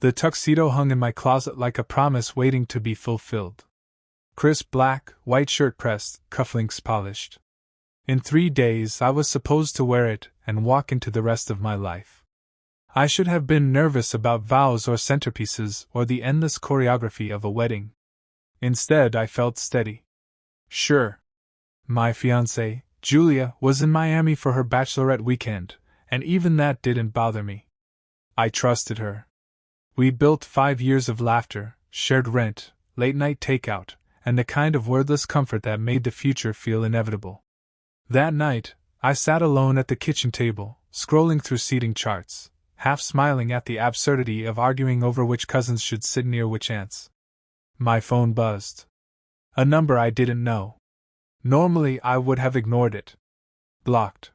The tuxedo hung in my closet like a promise waiting to be fulfilled. Crisp black, white shirt pressed, cufflinks polished. In 3 days I was supposed to wear it and walk into the rest of my life. I should have been nervous about vows or centerpieces or the endless choreography of a wedding. Instead, I felt steady. Sure. My fiancée, Julia, was in Miami for her Bachelorette weekend, and even that didn't bother me. I trusted her. We built 5 years of laughter, shared rent, late-night takeout, and the kind of wordless comfort that made the future feel inevitable. That night, I sat alone at the kitchen table, scrolling through seating charts, half smiling at the absurdity of arguing over which cousins should sit near which aunts. My phone buzzed. A number I didn't know. Normally I would have ignored it. Blocked.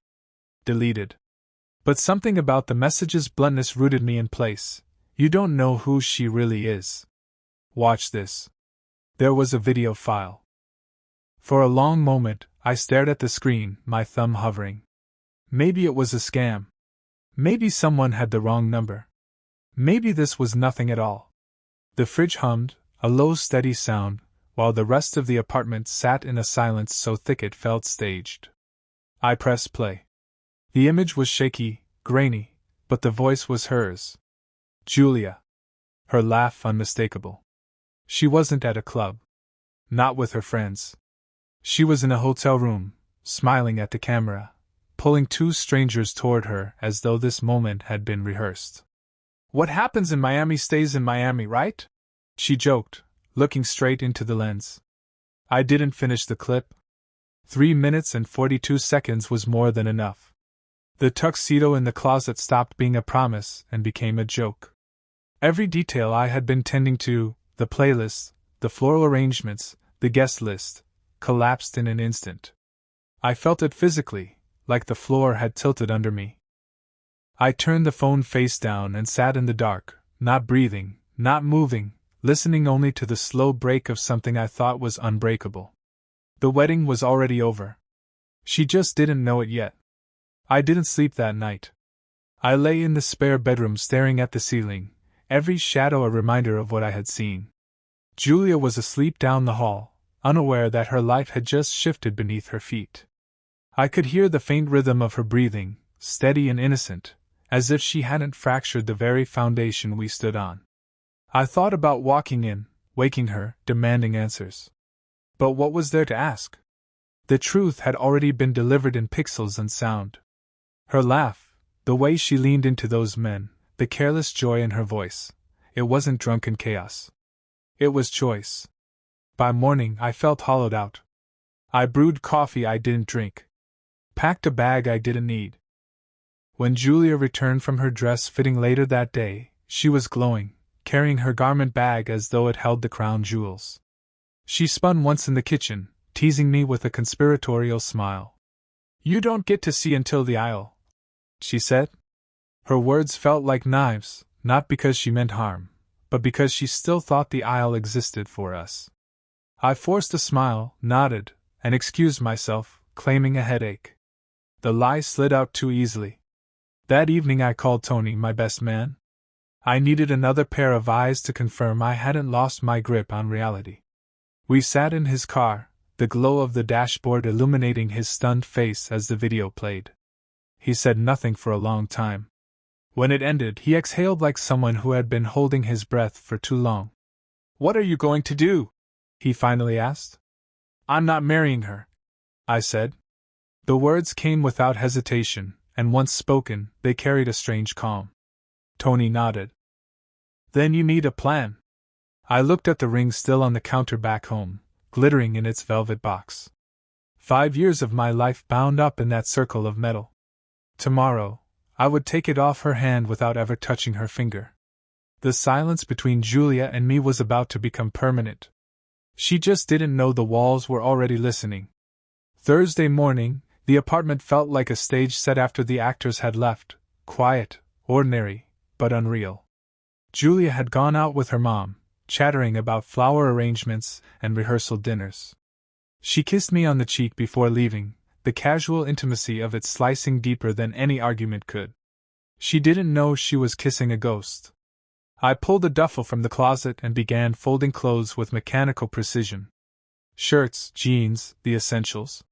Deleted. But something about the message's bluntness rooted me in place. You don't know who she really is. Watch this. There was a video file. For a long moment, I stared at the screen, my thumb hovering. Maybe it was a scam. Maybe someone had the wrong number. Maybe this was nothing at all. The fridge hummed, a low steady sound, while the rest of the apartment sat in a silence so thick it felt staged. I pressed play. The image was shaky, grainy, but the voice was hers. Julia. Her laugh unmistakable. She wasn't at a club. Not with her friends. She was in a hotel room, smiling at the camera, pulling 2 strangers toward her as though this moment had been rehearsed. What happens in Miami stays in Miami, right? She joked, looking straight into the lens. I didn't finish the clip. 3 minutes and 42 seconds was more than enough. The tuxedo in the closet stopped being a promise and became a joke. Every detail I had been tending to, the playlist, the floral arrangements, the guest list, collapsed in an instant. I felt it physically, like the floor had tilted under me. I turned the phone face down and sat in the dark, not breathing, not moving, listening only to the slow break of something I thought was unbreakable. The wedding was already over. She just didn't know it yet. I didn't sleep that night. I lay in the spare bedroom staring at the ceiling, every shadow a reminder of what I had seen. Julia was asleep down the hall, unaware that her life had just shifted beneath her feet. I could hear the faint rhythm of her breathing, steady and innocent, as if she hadn't fractured the very foundation we stood on. I thought about walking in, waking her, demanding answers. But what was there to ask? The truth had already been delivered in pixels and sound. Her laugh, the way she leaned into those men, the careless joy in her voice. It wasn't drunken chaos. It was choice. By morning I felt hollowed out. I brewed coffee I didn't drink. Packed a bag I didn't need. When Julia returned from her dress fitting later that day, she was glowing, carrying her garment bag as though it held the crown jewels. She spun once in the kitchen, teasing me with a conspiratorial smile. "You don't get to see until the aisle," she said. Her words felt like knives, not because she meant harm, but because she still thought the aisle existed for us. I forced a smile, nodded, and excused myself, claiming a headache. The lie slid out too easily. That evening I called Tony my best man. I needed another pair of eyes to confirm I hadn't lost my grip on reality. We sat in his car, the glow of the dashboard illuminating his stunned face as the video played. He said nothing for a long time. When it ended, he exhaled like someone who had been holding his breath for too long. "What are you going to do?" he finally asked. "I'm not marrying her," I said. The words came without hesitation, and once spoken, they carried a strange calm. Tony nodded. "Then you need a plan." I looked at the ring still on the counter back home, glittering in its velvet box. 5 years of my life bound up in that circle of metal. Tomorrow, I would take it off her hand without ever touching her finger. The silence between Julia and me was about to become permanent. She just didn't know the walls were already listening. Thursday morning, the apartment felt like a stage set after the actors had left, quiet, ordinary, but unreal. Julia had gone out with her mom, chattering about flower arrangements and rehearsal dinners. She kissed me on the cheek before leaving, the casual intimacy of it slicing deeper than any argument could. She didn't know she was kissing a ghost. I pulled a duffel from the closet and began folding clothes with mechanical precision. Shirts, jeans, the essentials.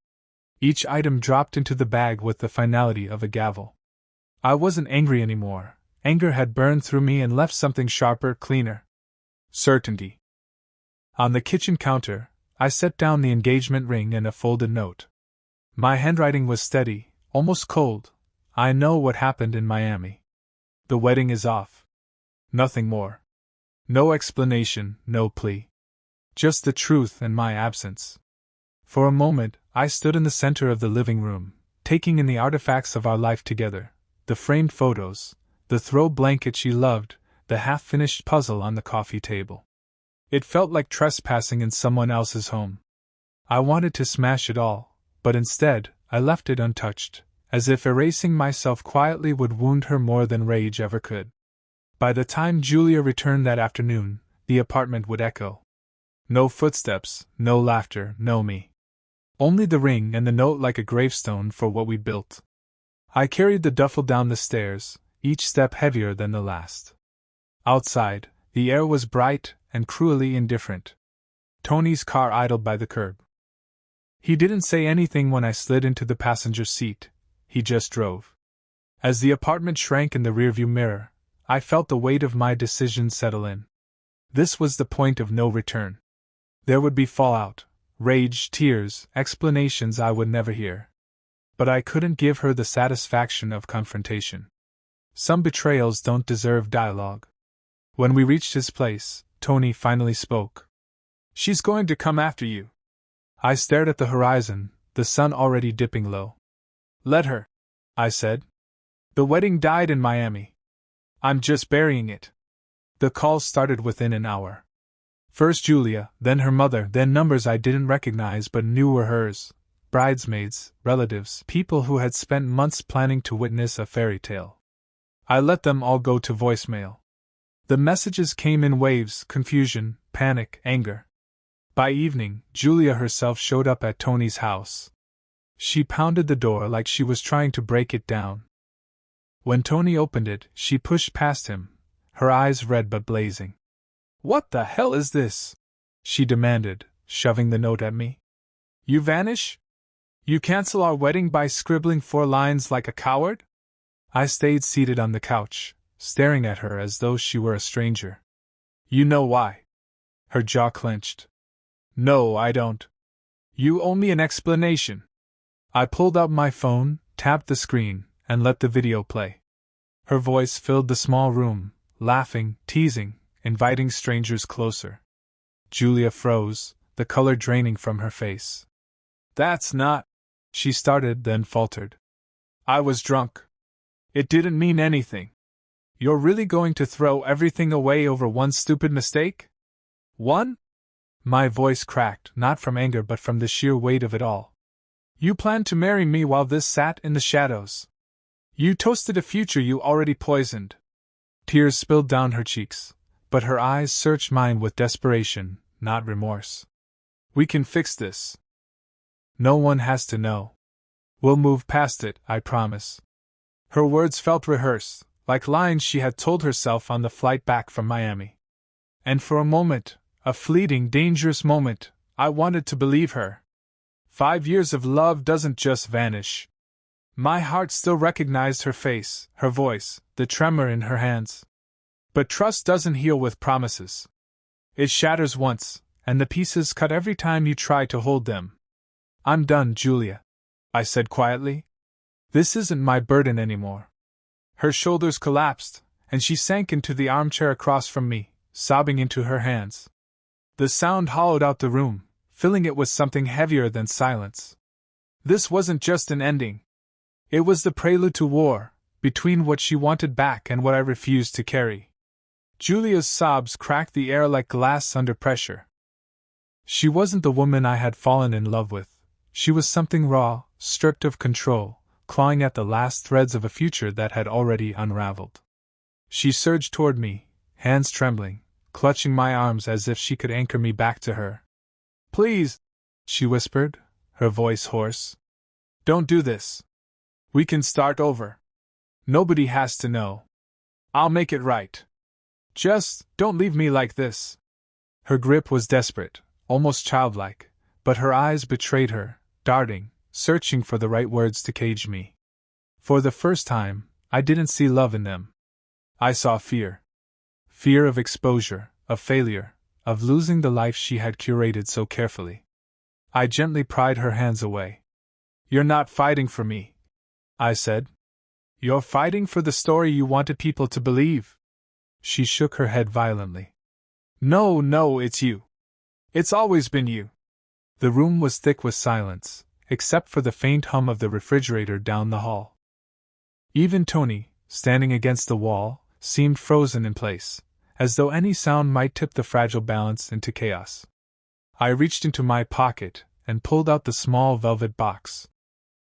Each item dropped into the bag with the finality of a gavel. I wasn't angry anymore. Anger had burned through me and left something sharper, cleaner. Certainty. On the kitchen counter, I set down the engagement ring and a folded note. My handwriting was steady, almost cold. I know what happened in Miami. The wedding is off. Nothing more. No explanation, no plea. Just the truth and my absence. For a moment, I stood in the center of the living room, taking in the artifacts of our life together, the framed photos, the throw blanket she loved, the half-finished puzzle on the coffee table. It felt like trespassing in someone else's home. I wanted to smash it all, but instead, I left it untouched, as if erasing myself quietly would wound her more than rage ever could. By the time Julia returned that afternoon, the apartment would echo. No footsteps, no laughter, no me. Only the ring and the note like a gravestone for what we built. I carried the duffel down the stairs, each step heavier than the last. Outside, the air was bright and cruelly indifferent. Tony's car idled by the curb. He didn't say anything when I slid into the passenger seat, he just drove. As the apartment shrank in the rearview mirror, I felt the weight of my decision settle in. This was the point of no return. There would be fallout, rage, tears, explanations I would never hear. But I couldn't give her the satisfaction of confrontation. Some betrayals don't deserve dialogue. When we reached his place, Tony finally spoke. "She's going to come after you." I stared at the horizon, the sun already dipping low. "Let her," I said. "The wedding died in Miami. I'm just burying it." The calls started within an hour. First Julia, then her mother, then numbers I didn't recognize but knew were hers. Bridesmaids, relatives, people who had spent months planning to witness a fairy tale. I let them all go to voicemail. The messages came in waves: confusion, panic, anger. By evening, Julia herself showed up at Tony's house. She pounded the door like she was trying to break it down. When Tony opened it, she pushed past him, her eyes red but blazing. "What the hell is this?" she demanded, shoving the note at me. "You vanish? You cancel our wedding by scribbling 4 lines like a coward?" I stayed seated on the couch, staring at her as though she were a stranger. "You know why?" Her jaw clenched. "No, I don't. You owe me an explanation." I pulled out my phone, tapped the screen, and let the video play. Her voice filled the small room, laughing, teasing, inviting strangers closer. Julia froze, the color draining from her face. "That's not," she started, then faltered. "I was drunk. It didn't mean anything." "You're really going to throw everything away over one stupid mistake?" "One?" My voice cracked, not from anger but from the sheer weight of it all. "You planned to marry me while this sat in the shadows. You toasted a future you already poisoned." Tears spilled down her cheeks, but her eyes searched mine with desperation, not remorse. "We can fix this. No one has to know. We'll move past it, I promise." Her words felt rehearsed, like lines she had told herself on the flight back from Miami. And for a moment, a fleeting, dangerous moment, I wanted to believe her. 5 years of love doesn't just vanish. My heart still recognized her face, her voice, the tremor in her hands. But trust doesn't heal with promises. It shatters once, and the pieces cut every time you try to hold them. "I'm done, Julia," I said quietly. "This isn't my burden anymore." Her shoulders collapsed, and she sank into the armchair across from me, sobbing into her hands. The sound hollowed out the room, filling it with something heavier than silence. This wasn't just an ending. It was the prelude to war, between what she wanted back and what I refused to carry. Julia's sobs cracked the air like glass under pressure. She wasn't the woman I had fallen in love with. She was something raw, stripped of control, clawing at the last threads of a future that had already unraveled. She surged toward me, hands trembling, clutching my arms as if she could anchor me back to her. "Please," she whispered, her voice hoarse. "Don't do this. We can start over. Nobody has to know. I'll make it right." Just, don't leave me like this. Her grip was desperate, almost childlike, but her eyes betrayed her, darting, searching for the right words to cage me. For the first time, I didn't see love in them. I saw fear. Fear of exposure, of failure, of losing the life she had curated so carefully. I gently pried her hands away. You're not fighting for me, I said. You're fighting for the story you wanted people to believe. She shook her head violently. No, it's you. It's always been you. The room was thick with silence, except for the faint hum of the refrigerator down the hall. Even Tony, standing against the wall, seemed frozen in place, as though any sound might tip the fragile balance into chaos. I reached into my pocket and pulled out the small velvet box.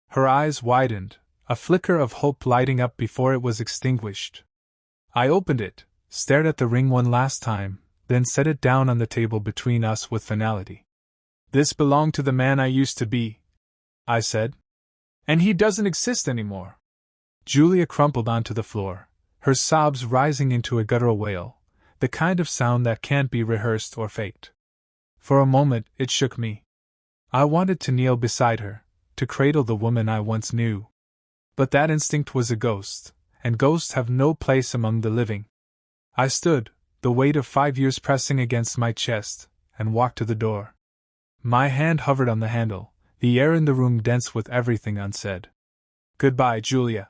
Her eyes widened, a flicker of hope lighting up before it was extinguished. I opened it, stared at the ring one last time, then set it down on the table between us with finality. This belonged to the man I used to be, I said. And he doesn't exist anymore. Julia crumpled onto the floor, her sobs rising into a guttural wail, the kind of sound that can't be rehearsed or faked. For a moment, it shook me. I wanted to kneel beside her, to cradle the woman I once knew. But that instinct was a ghost, and ghosts have no place among the living. I stood, the weight of 5 years pressing against my chest, and walked to the door. My hand hovered on the handle, the air in the room dense with everything unsaid. Goodbye, Julia,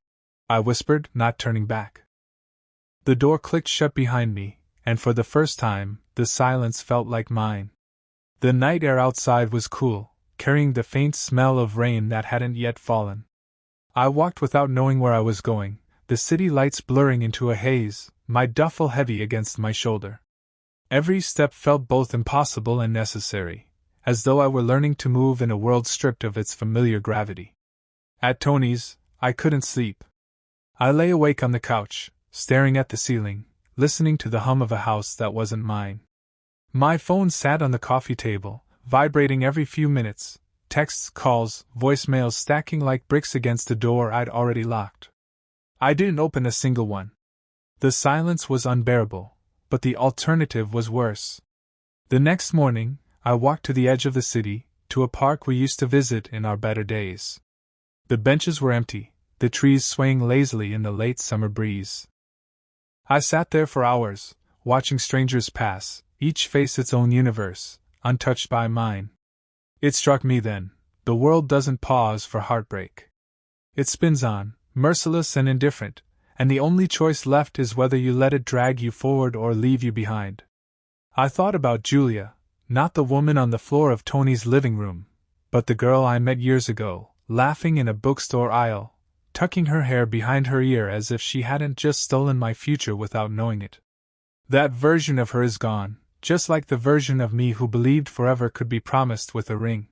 I whispered, not turning back. The door clicked shut behind me, and for the first time, the silence felt like mine. The night air outside was cool, carrying the faint smell of rain that hadn't yet fallen. I walked without knowing where I was going, the city lights blurring into a haze, my duffel heavy against my shoulder. Every step felt both impossible and necessary, as though I were learning to move in a world stripped of its familiar gravity. At Tony's, I couldn't sleep. I lay awake on the couch, staring at the ceiling, listening to the hum of a house that wasn't mine. My phone sat on the coffee table, vibrating every few minutes, texts, calls, voicemails stacking like bricks against a door I'd already locked. I didn't open a single one. The silence was unbearable, but the alternative was worse. The next morning, I walked to the edge of the city, to a park we used to visit in our better days. The benches were empty, the trees swaying lazily in the late summer breeze. I sat there for hours, watching strangers pass, each face its own universe, untouched by mine. It struck me then, the world doesn't pause for heartbreak. It spins on, merciless and indifferent, and the only choice left is whether you let it drag you forward or leave you behind. I thought about Julia, not the woman on the floor of Tony's living room, but the girl I met years ago, laughing in a bookstore aisle, tucking her hair behind her ear as if she hadn't just stolen my future without knowing it. That version of her is gone, just like the version of me who believed forever could be promised with a ring.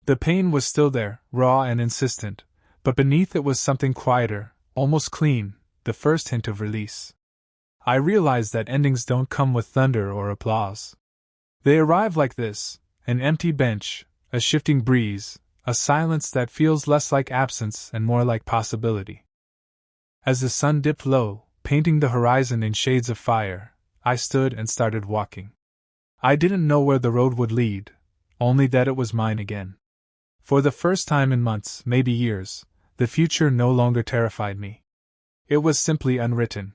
The pain was still there, raw and insistent, but beneath it was something quieter, almost clean, the first hint of release. I realized that endings don't come with thunder or applause. They arrive like this, an empty bench, a shifting breeze, a silence that feels less like absence and more like possibility. As the sun dipped low, painting the horizon in shades of fire, I stood and started walking. I didn't know where the road would lead, only that it was mine again. For the first time in months, maybe years, the future no longer terrified me. It was simply unwritten.